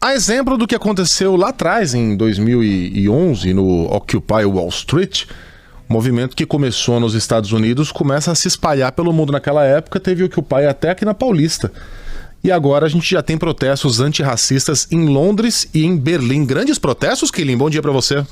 A exemplo do que aconteceu lá atrás, em 2011, no Occupy Wall Street, movimento que começou nos Estados Unidos começa a se espalhar pelo mundo. Naquela época teve o Occupy até aqui na Paulista. E agora a gente já tem protestos antirracistas em Londres e em Berlim. Grandes protestos, Killing? Bom dia para você.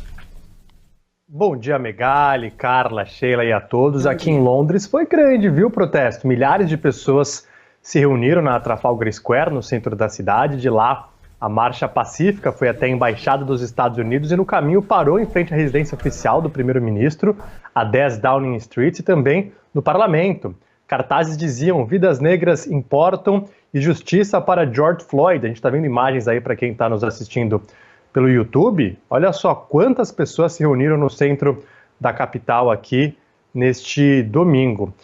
Bom dia, Megali, Carla, Sheila e a todos. Aqui em Londres foi grande, viu, o protesto. Milhares de pessoas se reuniram na Trafalgar Square, no centro da cidade. De lá, a marcha pacífica foi até a Embaixada dos Estados Unidos e no caminho parou em frente à residência oficial do primeiro-ministro, a 10 Downing Street, e também no parlamento. Cartazes diziam: vidas negras importam e justiça para George Floyd. A gente está vendo imagens aí para quem está nos assistindo pelo YouTube. Olha só quantas pessoas se reuniram no centro da capital aqui neste domingo.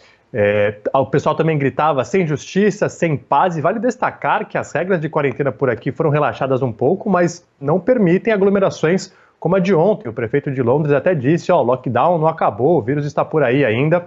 O pessoal também gritava: sem justiça, sem paz. E vale destacar que as regras de quarentena por aqui foram relaxadas um pouco, mas não permitem aglomerações como a de ontem. O prefeito de Londres até disse: o lockdown não acabou, o vírus está por aí ainda.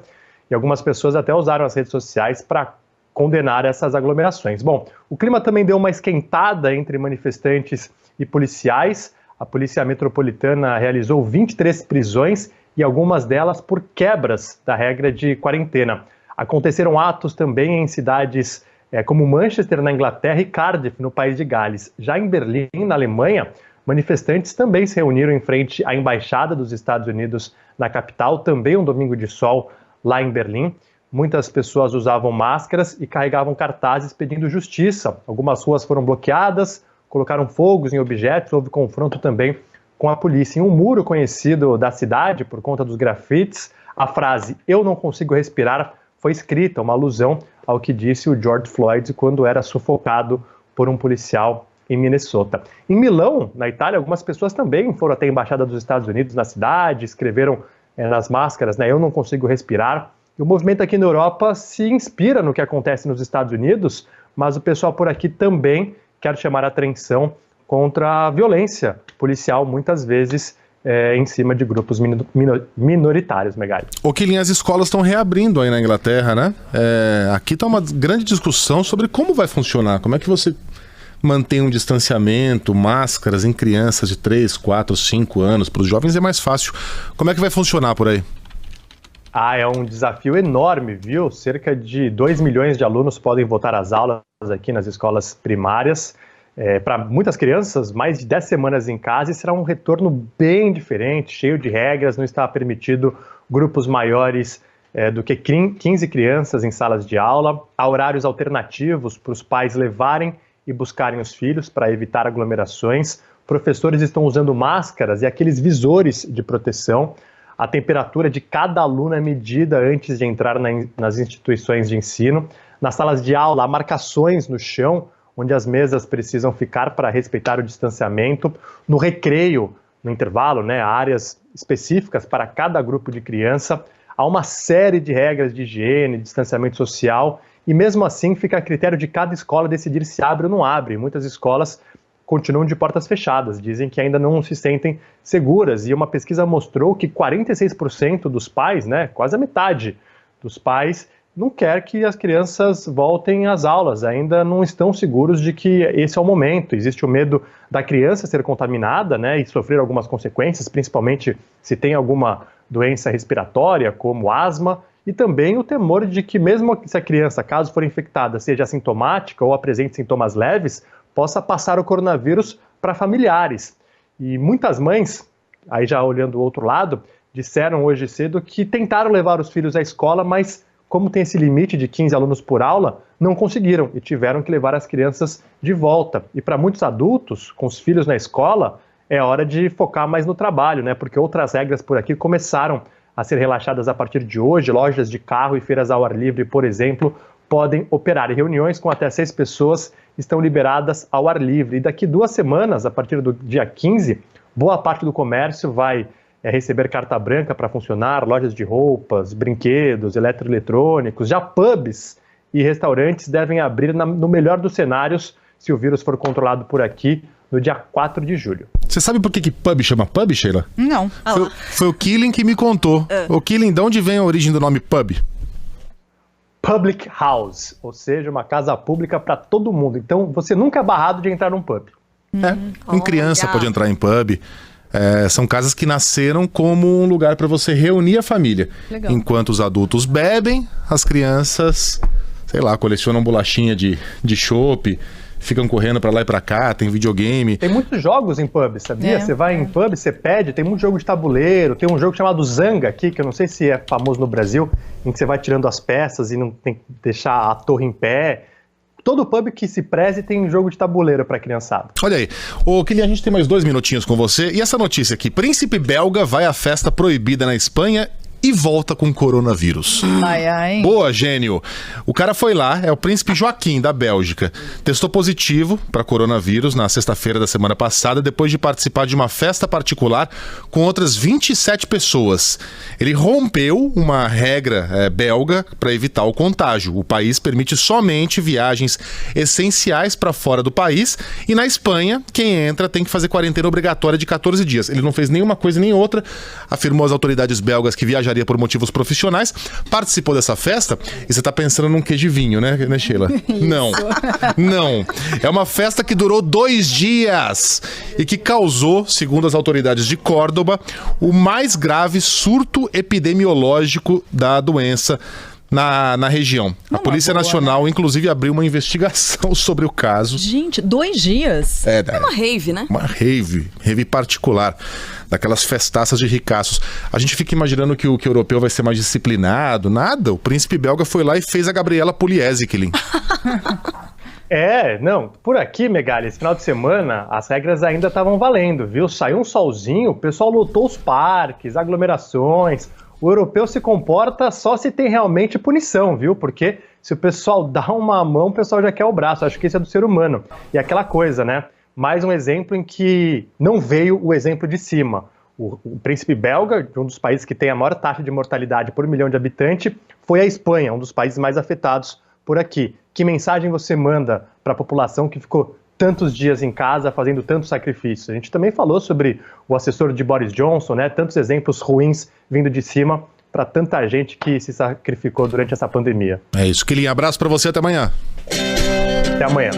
E algumas pessoas até usaram as redes sociais para condenar essas aglomerações. Bom, o clima também deu uma esquentada entre manifestantes e policiais. A Polícia Metropolitana realizou 23 prisões e algumas delas por quebras da regra de quarentena. Aconteceram atos também em cidades como Manchester, na Inglaterra, e Cardiff, no país de Gales. Já em Berlim, na Alemanha, manifestantes também se reuniram em frente à Embaixada dos Estados Unidos na capital, também um domingo de sol lá em Berlim. Muitas pessoas usavam máscaras e carregavam cartazes pedindo justiça. Algumas ruas foram bloqueadas, colocaram fogos em objetos, houve confronto também com a polícia. Em um muro conhecido da cidade, por conta dos grafites, a frase "eu não consigo respirar" foi escrita, uma alusão ao que disse o George Floyd quando era sufocado por um policial em Minnesota. Em Milão, na Itália, algumas pessoas também foram até a Embaixada dos Estados Unidos na cidade, escreveram nas máscaras, "eu não consigo respirar". E o movimento aqui na Europa se inspira no que acontece nos Estados Unidos, mas o pessoal por aqui também quer chamar a atenção contra a violência policial, muitas vezes em cima de grupos minoritários, Megali. O Killing, as escolas estão reabrindo aí na Inglaterra, né? Aqui está uma grande discussão sobre como vai funcionar, como é que você mantém um distanciamento, máscaras em crianças de 3, 4, 5 anos, para os jovens é mais fácil. Como é que vai funcionar por aí? É um desafio enorme, viu? Cerca de 2 milhões de alunos podem voltar às aulas aqui nas escolas primárias. Para muitas crianças, mais de 10 semanas em casa, e será um retorno bem diferente, cheio de regras. Não está permitido grupos maiores do que 15 crianças em salas de aula. Há horários alternativos para os pais levarem e buscarem os filhos para evitar aglomerações. Professores estão usando máscaras e aqueles visores de proteção. A temperatura de cada aluno é medida antes de entrar nas instituições de ensino. Nas salas de aula, há marcações no chão, onde as mesas precisam ficar para respeitar o distanciamento. No recreio, no intervalo, há áreas específicas para cada grupo de criança. Há uma série de regras de higiene, distanciamento social, e mesmo assim fica a critério de cada escola decidir se abre ou não abre. Muitas escolas continuam de portas fechadas, dizem que ainda não se sentem seguras, e uma pesquisa mostrou que 46% dos pais, quase a metade dos pais, não quer que as crianças voltem às aulas, ainda não estão seguros de que esse é o momento. Existe o medo da criança ser contaminada, e sofrer algumas consequências, principalmente se tem alguma doença respiratória, como asma, e também o temor de que mesmo se a criança, caso for infectada, seja assintomática ou apresente sintomas leves, possa passar o coronavírus para familiares. E muitas mães, aí já olhando o outro lado, disseram hoje cedo que tentaram levar os filhos à escola, mas como tem esse limite de 15 alunos por aula, não conseguiram e tiveram que levar as crianças de volta. E para muitos adultos, com os filhos na escola, é hora de focar mais no trabalho, porque outras regras por aqui começaram a ser relaxadas a partir de hoje. Lojas de carro e feiras ao ar livre, por exemplo, podem operar, e reuniões com até 6 pessoas estão liberadas ao ar livre. E daqui 2 semanas, a partir do dia 15, boa parte do comércio vai receber carta branca para funcionar, lojas de roupas, brinquedos, eletroeletrônicos. Já pubs e restaurantes devem abrir no melhor dos cenários, se o vírus for controlado por aqui, no dia 4 de julho. Você sabe por que pub chama pub, Sheila? Não. Foi o Killing que me contou. O Killing, de onde vem a origem do nome pub? Public house, ou seja, uma casa pública para todo mundo. Então, você nunca é barrado de entrar num pub. Em criança pode entrar em pub. São casas que nasceram como um lugar para você reunir a família. Legal. Enquanto os adultos bebem, as crianças, sei lá, colecionam bolachinha de chopp, ficam correndo para lá e para cá, tem videogame. Tem muitos jogos em pub, sabia? Você vai em pub, você pede, tem muito jogo de tabuleiro, tem um jogo chamado Zanga aqui, que eu não sei se é famoso no Brasil, em que você vai tirando as peças e não tem que deixar a torre em pé. Todo pub que se preze tem um jogo de tabuleiro pra criançada. Olha aí. Ô, Kylian, a gente tem mais 2 minutinhos com você. E essa notícia aqui: príncipe belga vai à festa proibida na Espanha e volta com coronavírus. Ai. Boa, gênio. O cara foi lá, é o príncipe Joaquim, da Bélgica. Testou positivo para coronavírus na sexta-feira da semana passada, depois de participar de uma festa particular com outras 27 pessoas. Ele rompeu uma regra belga para evitar o contágio. O país permite somente viagens essenciais para fora do país, e na Espanha, quem entra tem que fazer quarentena obrigatória de 14 dias. Ele não fez nenhuma coisa nem outra, afirmou às autoridades belgas que viajaria por motivos profissionais, participou dessa festa, e você tá pensando num quê de vinho, né Sheila? Não. É uma festa que durou 2 dias e que causou, segundo as autoridades de Córdoba, o mais grave surto epidemiológico da doença na região. A Polícia Nacional, inclusive, abriu uma investigação sobre o caso. Gente, 2 dias? É uma rave, né? Uma rave particular, daquelas festaças de ricaços. A gente fica imaginando que o europeu vai ser mais disciplinado. Nada, o príncipe belga foi lá e fez a Gabriela Pugliese, Kylian. Por aqui, Megali, esse final de semana, as regras ainda estavam valendo, viu? Saiu um solzinho, o pessoal lotou os parques, aglomerações. O europeu se comporta só se tem realmente punição, viu? Porque se o pessoal dá uma mão, o pessoal já quer o braço. Acho que isso é do ser humano. E aquela coisa, né? Mais um exemplo em que não veio o exemplo de cima. O príncipe belga, um dos países que tem a maior taxa de mortalidade por 1 milhão de habitantes, foi a Espanha, um dos países mais afetados por aqui. Que mensagem você manda para a população que ficou tantos dias em casa fazendo tantos sacrifícios? A gente também falou sobre o assessor de Boris Johnson, né? Tantos exemplos ruins vindo de cima para tanta gente que se sacrificou durante essa pandemia. É isso, Kylian. Abraço para você, até amanhã. Até amanhã.